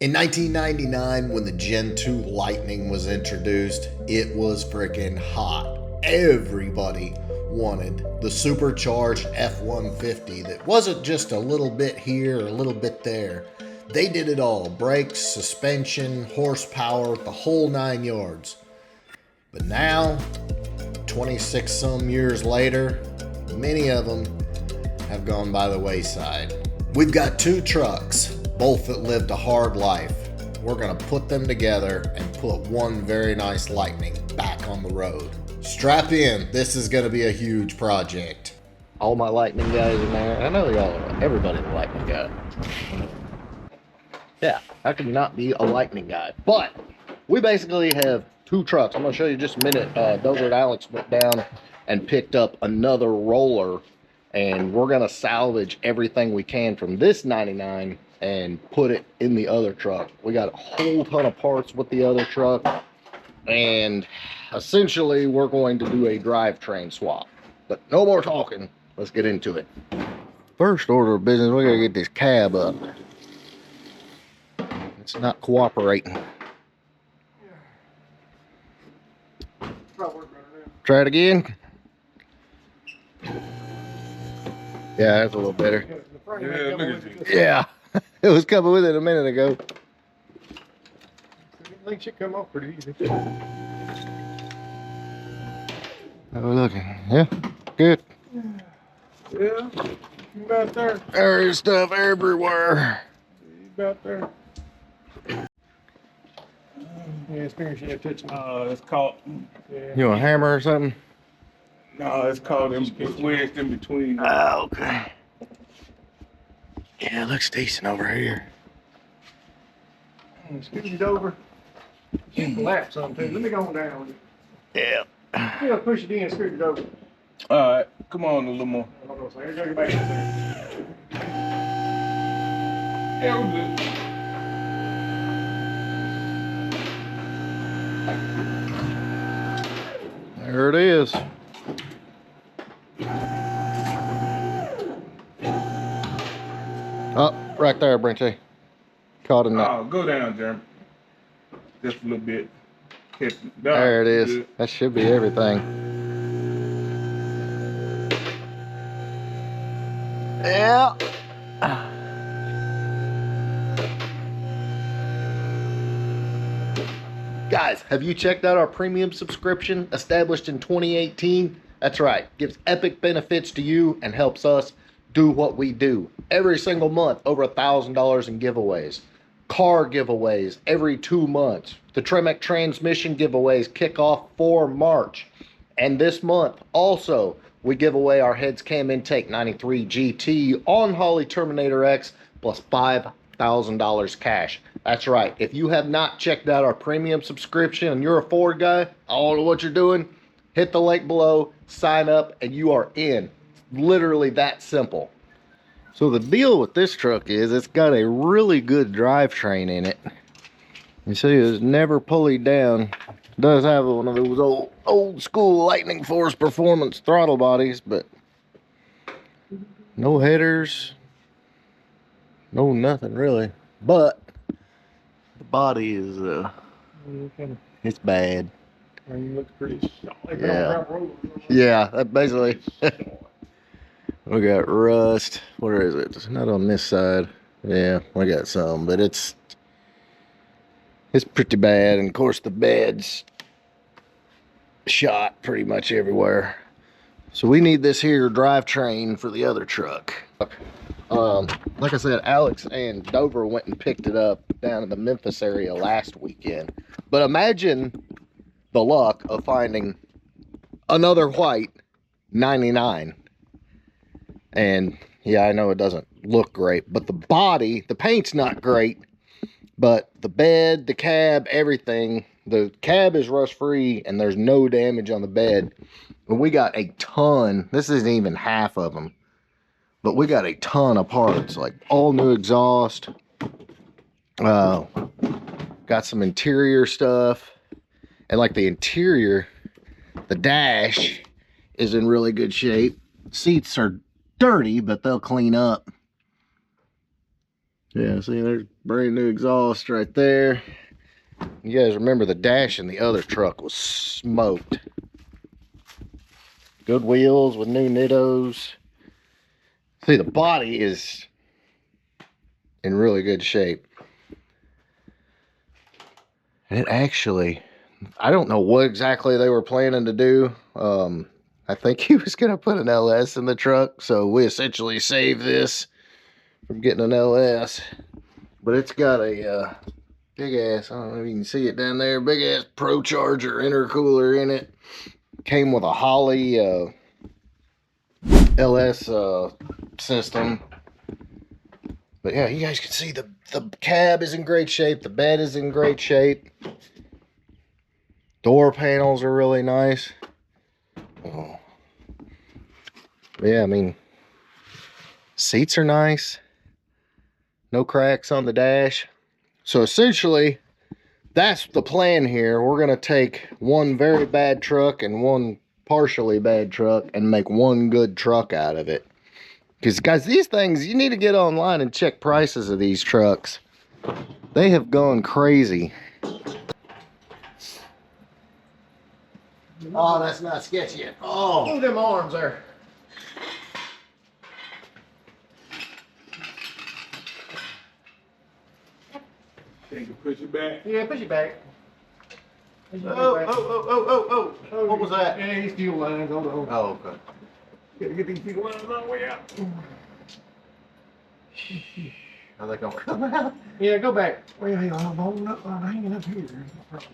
In 1999, when the Gen 2 Lightning was introduced, it was freaking hot. Everybody wanted the supercharged F150 that wasn't just a little bit here or a little bit there. They did it all: brakes, suspension, horsepower, the whole 9 yards. But now, 26 some years later, many of them have gone by the wayside. We've got two trucks, both that lived a hard life. We're gonna put them together and put one very nice Lightning back on the road. Strap in, this is gonna be a huge project. All my Lightning guys in there. I know y'all, everybody's a Lightning guy. Yeah, how can you not be a Lightning guy? But we basically have two trucks. I'm gonna show you just a minute. Dover and Alex went down and picked up another roller, and we're gonna salvage everything we can from this 99 and put it in the other truck. We got a whole ton of parts with the other truck, and essentially we're going to do a drivetrain swap. But no more talking, let's get into it. First order of business, we gotta get this cab up. It's not cooperating. Try it again. Yeah, that's a little better. Yeah, look at you. Yeah, it was coming with it a minute ago. I think should come off pretty easy. Oh, looking. Yeah, good. Yeah, you about there. There's stuff everywhere. You about there. Yeah, his fingers should have touched. It's called. Yeah. You want a hammer or something? No, it's called. It's wedged in between. Oh, okay. Yeah, it looks decent over here. Scoot it over. You can collapse some too. Let me go on down with it. Yeah. You gotta push it in, scoot it over. All right, come on a little more. Hold on, so here go back there. Yeah, we're good. There it is. Oh, right there, Brinchy. Caught in that. Oh, go down, Jeremy. Just a little bit. There it is. Good. That should be everything. Yeah. Guys, have you checked out our premium subscription established in 2018? That's right. Gives epic benefits to you and helps us do what we do. Every single month, over $1,000 in giveaways. Car giveaways every 2 months. The Tremec transmission giveaways kick off for March. And this month, also, we give away our Heads Cam Intake 93 GT on Harley Terminator X plus $5,000 cash. That's right. If you have not checked out our premium subscription and you're a Ford guy, I don't know what you're doing, hit the link below, sign up, and you are in. It's literally that simple. So the deal with this truck is it's got a really good drivetrain in it. You see it's never pulleyed down. It does have one of those old school Lightning Force performance throttle bodies, but no headers, no nothing really. But the body is it's bad. It looks pretty like Yeah. Yeah, that basically. We got rust. Where is it? It's not on this side. Yeah, we got some, but it's pretty bad. And of course the bed's shot pretty much everywhere. So we need this here drivetrain for the other truck. Like I said, Alex and Dover went and picked it up down in the Memphis area last weekend. But imagine the luck of finding another white 99. And yeah, I know it doesn't look great, but the body, the paint's not great, but the bed, the cab, everything, the cab is rust free and there's no damage on the bed. And we got a ton, this isn't even half of them, but we got a ton of parts, like all new exhaust, got some interior stuff, and like the interior, the dash is in really good shape. Seats are dirty, but they'll clean up. Yeah, see, there's brand new exhaust right there. You guys remember the dash in the other truck was smoked. Good wheels with new nittos. See, the body is in really good shape. And it actually, I don't know what exactly they were planning to do. I think he was going to put an LS in the truck, so we essentially saved this from getting an LS. But it's got a big ass, I don't know if you can see it down there, big ass Pro Charger intercooler in it. Came with a Harley LS system. But yeah, you guys can see the cab is in great shape. The bed is in great shape. Door panels are really nice. Oh. Yeah, I mean, seats are nice. No cracks on the dash. So essentially, that's the plan here. We're going to take one very bad truck and one partially bad truck and make one good truck out of it. Because, guys, these things, you need to get online and check prices of these trucks. They have gone crazy. Oh, that's not sketchy at all. Look at them arms there. Can you push it back? Yeah, push it back. Oh. What was that? Yeah, these fuel lines. Hold on. Oh, okay. Gotta get these fuel lines all the way out. Are they gonna come out? Yeah, go back. Well, I'm holding up, I'm hanging up here. There's no problem.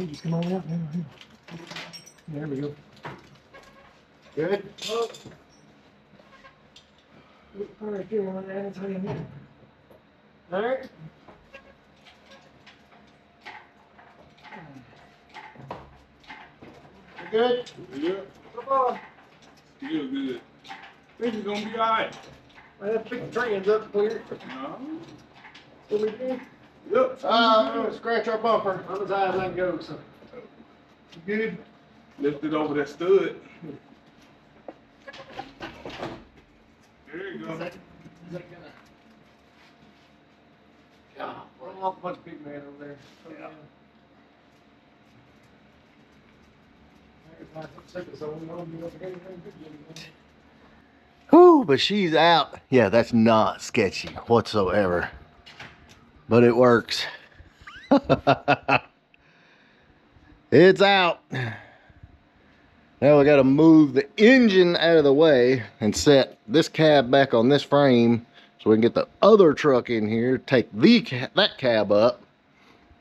Just come on out now. There we go. Good? Oh. All right, get on that. It's hanging here. All right. You good? Yeah. Come on. Feel good. Think it's gonna be all right. I have to pick the trains up clear. No. What we do? Yep. Scratch our bumper. I'm as high as I can go, so. Good. Lift it over that stud. There you go. Is that gonna... Yeah. Roll off a bunch of big man over there. Yeah. Whew, but she's out. Yeah, that's not sketchy whatsoever. But it works. It's out. Now we got to move the engine out of the way and set this cab back on this frame so we can get the other truck in here, take that cab up,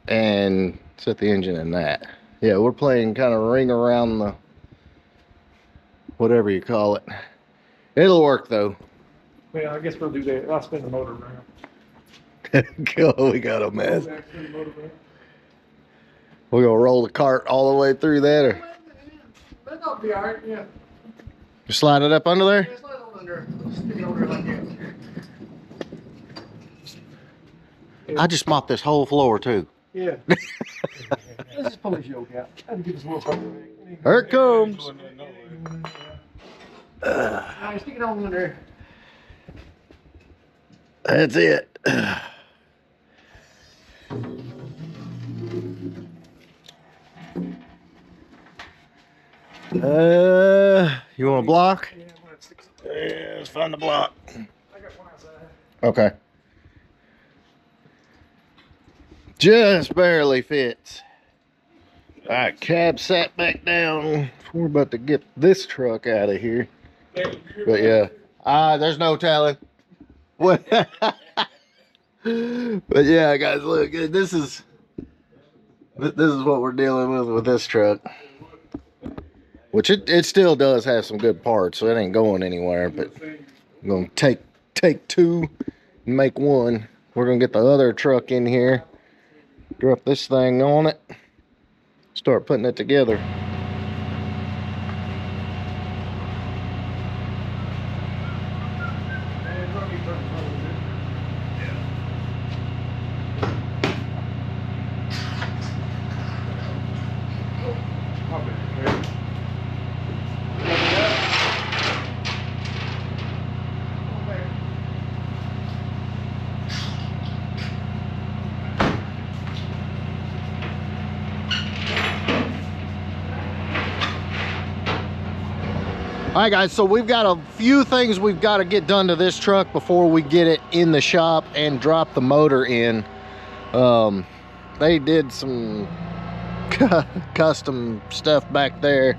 and set the engine in that. Yeah, we're playing kind of ring around the, whatever you call it. It'll work though. Well, I guess we'll do that. I'll spin the motor around. Oh, we got a mess. We're gonna roll the cart all the way through that, or That'll be all right, yeah. just slide it up under there? Yeah, slide it on under. Stick it over there like that. I just mopped this whole floor too. Yeah. Let's just pull this yoke out. I had to get this little part. Here it comes. Alright, stick it on under. That's it. You want a block? Yeah, I'm gonna stick some. Yeah, let's find the block. I got one outside. Okay. Just barely fits. All right, cab sat back down. We're about to get this truck out of here. But yeah, there's no telling. What? But yeah, guys, look, this is what we're dealing with this truck. Which it still does have some good parts, so it ain't going anywhere. But I'm gonna take two and make one. We're gonna get the other truck in here, drop this thing on it, start putting it together. right, guys, so we've got a few things we've got to get done to this truck before we get it in the shop and drop the motor in. They did some custom stuff back there.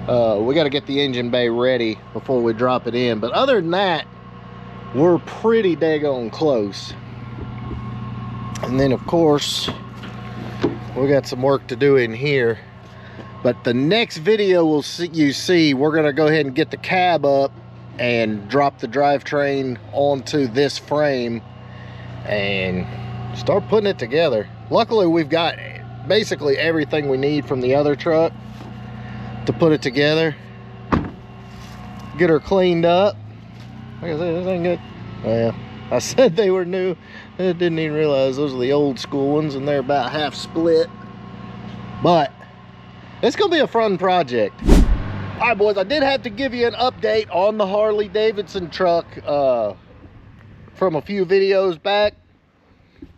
We got to get the engine bay ready before we drop it in. But other than that, we're pretty daggone close. And then, of course, we got some work to do in here. But the next video we'll see, we're going to go ahead and get the cab up and drop the drivetrain onto this frame and start putting it together. Luckily, we've got basically everything we need from the other truck to put it together. Get her cleaned up. Like I said, this ain't good. Well, I said they were new. I didn't even realize those are the old school ones, and they're about half split. But it's gonna be a fun project. All right, boys, I did have to give you an update on the Harley Davidson truck from a few videos back.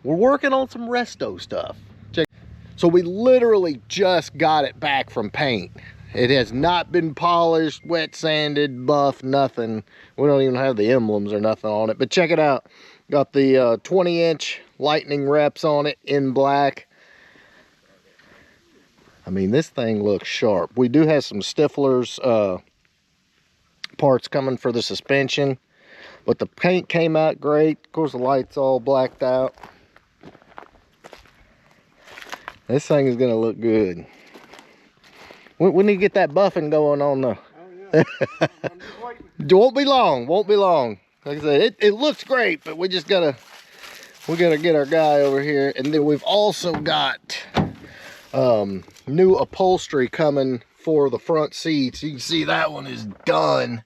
We're working on some resto stuff. Check. So we literally just got it back from paint. It has not been polished, wet sanded, buffed, nothing. We don't even have the emblems or nothing on it. But check it out. Got the 20-inch Lightning reps on it in black. I mean, this thing looks sharp. We do have some Stifler's parts coming for the suspension. But the paint came out great. Of course, the light's all blacked out. This thing is going to look good. We need to get that buffing going on though. Oh, yeah. Won't be long, won't be long. Like I said, it looks great, but we gotta get our guy over here. And then we've also got new upholstery coming for the front seats. You can see that one is done.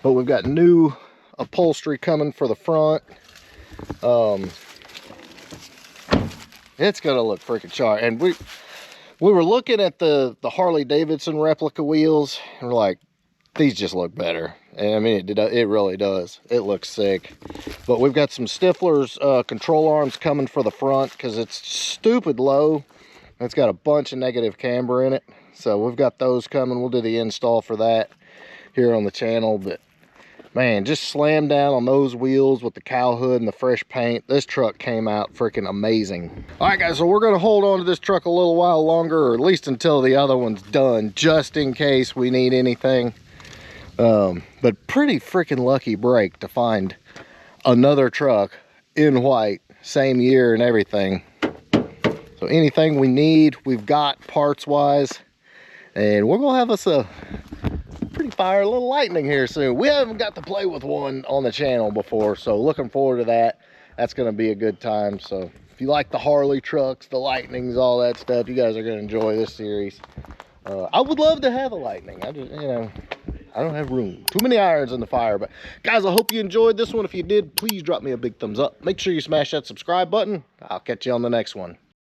But we've got new upholstery coming for the front. It's gonna look freaking sharp. And we were looking at the Harley Davidson replica wheels, and we're like, these just look better. And I mean, it really does. It looks sick. But we've got some Stifler's control arms coming for the front because it's stupid low. It's got a bunch of negative camber in it. So we've got those coming. We'll do the install for that here on the channel. But man, just slam down on those wheels with the cowl hood and the fresh paint. This truck came out freaking amazing. All right, guys, so we're gonna hold on to this truck a little while longer, or at least until the other one's done, just in case we need anything. But pretty freaking lucky break to find another truck in white, same year and everything. So anything we need, we've got parts-wise, and we're gonna have us a pretty fire little Lightning here soon. We haven't got to play with one on the channel before, so looking forward to that. That's gonna be a good time. So if you like the Harley trucks, the Lightnings, all that stuff, you guys are gonna enjoy this series. I would love to have a Lightning. I just, I don't have room. Too many irons in the fire. But guys, I hope you enjoyed this one. If you did, please drop me a big thumbs up. Make sure you smash that subscribe button. I'll catch you on the next one.